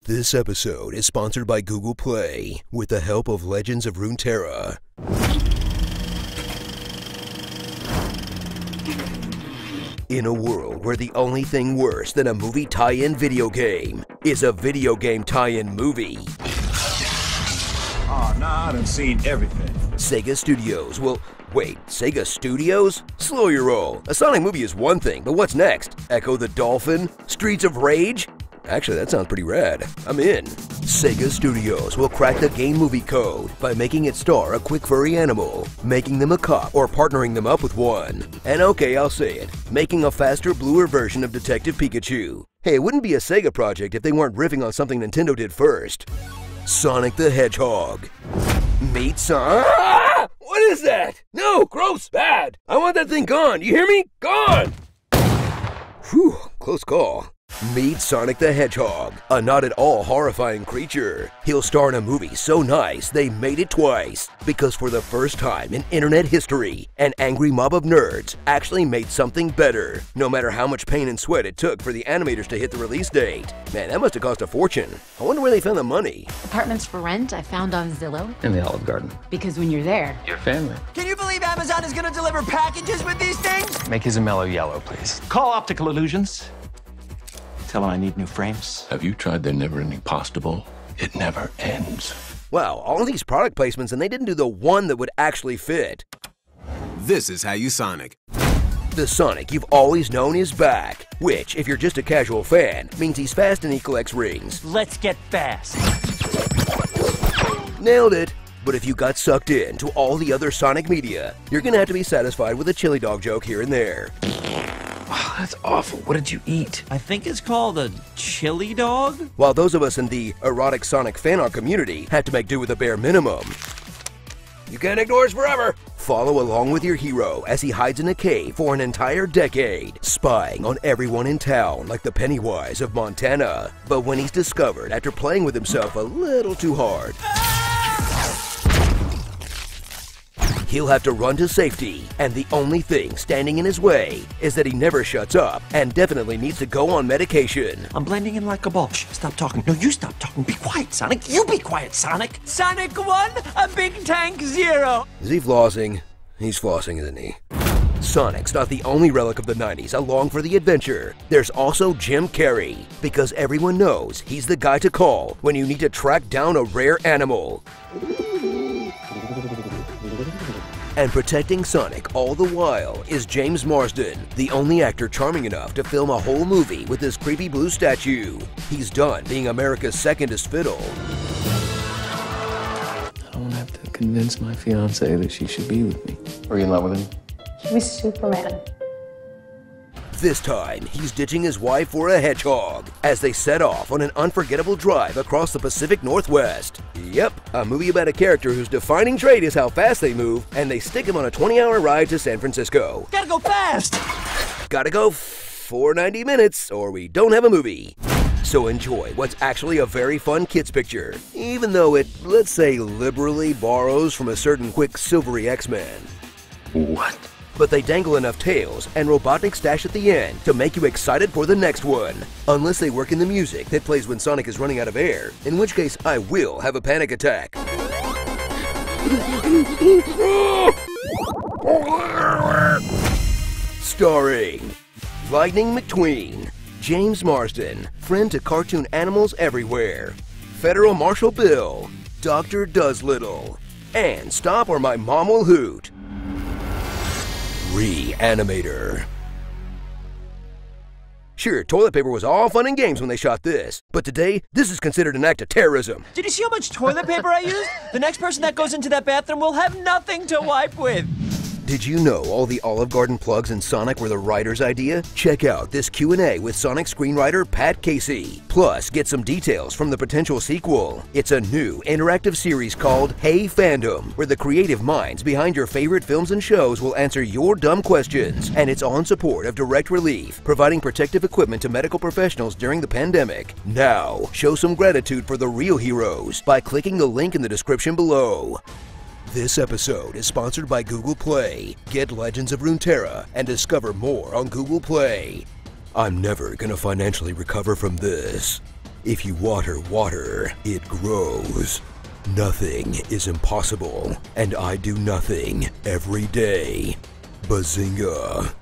This episode is sponsored by Google Play with the help of Legends of Runeterra. In a world where the only thing worse than a movie tie-in video game is a video game tie-in movie. Oh, nah, I done seen everything. Sega Studios will... Wait, Sega Studios? Slow your roll. A Sonic movie is one thing, but what's next? Echo the Dolphin? Streets of Rage? Actually, that sounds pretty rad. I'm in. Sega Studios will crack the game movie code by making it star a quick furry animal, making them a cop, or partnering them up with one. And okay, I'll say it, making a faster, bluer version of Detective Pikachu. Hey, it wouldn't be a Sega project if they weren't riffing on something Nintendo did first. Sonic the Hedgehog. Meet Sonic. Ah! What is that? No, gross, bad. I want that thing gone. You hear me? Gone. Whew, close call. Meet Sonic the Hedgehog, a not at all horrifying creature. He'll star in a movie so nice they made it twice. Because for the first time in internet history, an angry mob of nerds actually made something better. No matter how much pain and sweat it took for the animators to hit the release date. Man, that must have cost a fortune. I wonder where they found the money. Apartments for rent I found on Zillow. In the Olive Garden. Because when you're there, Your family. Can you believe Amazon is gonna deliver packages with these things? Make his a mellow yellow, please. Call Optical Illusions. Tell them I need new frames. Have you tried their never-ending pasta bowl? It never ends. Wow, all these product placements and they didn't do the one that would actually fit. This is how you Sonic. The Sonic you've always known is back, which, if you're just a casual fan, means he's fast and he collects rings. Let's get fast. Nailed it! But if you got sucked in to all the other Sonic media, you're gonna have to be satisfied with a chili dog joke here and there. Oh, that's awful. What did you eat? I think it's called a chili dog. While those of us in the erotic Sonic fan art community had to make do with a bare minimum. You can't ignore us forever! Follow along with your hero as he hides in a cave for an entire decade, spying on everyone in town like the Pennywise of Montana. But when he's discovered after playing with himself a little too hard, he'll have to run to safety, and the only thing standing in his way is that he never shuts up and definitely needs to go on medication. I'm blending in like a ball. Shh, stop talking. No, you stop talking. Be quiet, Sonic. You be quiet, Sonic. Sonic 1, a big tank 0. Is he flossing? He's flossing, isn't he? Sonic's not the only relic of the 90s along for the adventure. There's also Jim Carrey, because everyone knows he's the guy to call when you need to track down a rare animal. And protecting Sonic all the while is James Marsden, the only actor charming enough to film a whole movie with this creepy blue statue. He's done being America's secondest fiddle. I don't have to convince my fiance that she should be with me. Are you in love with him? he's Superman. This time, he's ditching his wife for a hedgehog as they set off on an unforgettable drive across the Pacific Northwest. Yep, a movie about a character whose defining trait is how fast they move, and they stick him on a 20-hour ride to San Francisco. Gotta go fast. Gotta go for 90 minutes, or we don't have a movie. So enjoy what's actually a very fun kids picture, even though it, let's say, liberally borrows from a certain Quicksilvery X-Men. What? But they dangle enough tails and Robotnik stash at the end to make you excited for the next one. Unless they work in the music that plays when Sonic is running out of air, in which case I will have a panic attack. Starring Lightning McQueen, James Marsden, friend to cartoon animals everywhere, Federal Marshal Bill, Dr. Doolittle, and Stop or My Mom Will Hoot. Reanimator. Sure, toilet paper was all fun and games when they shot this, but today, this is considered an act of terrorism. Did you see how much toilet paper I used? The next person that goes into that bathroom will have nothing to wipe with. Did you know all the Olive Garden plugs in Sonic were the writer's idea? Check out this Q&A with Sonic screenwriter Pat Casey. Plus, get some details from the potential sequel. It's a new interactive series called Hey Fandom, where the creative minds behind your favorite films and shows will answer your dumb questions. And it's on support of Direct Relief, providing protective equipment to medical professionals during the pandemic. Now, show some gratitude for the real heroes by clicking the link in the description below. This episode is sponsored by Google Play. Get Legends of Runeterra and discover more on Google Play. I'm never gonna financially recover from this. If you water water, it grows. Nothing is impossible, and I do nothing every day. Bazinga.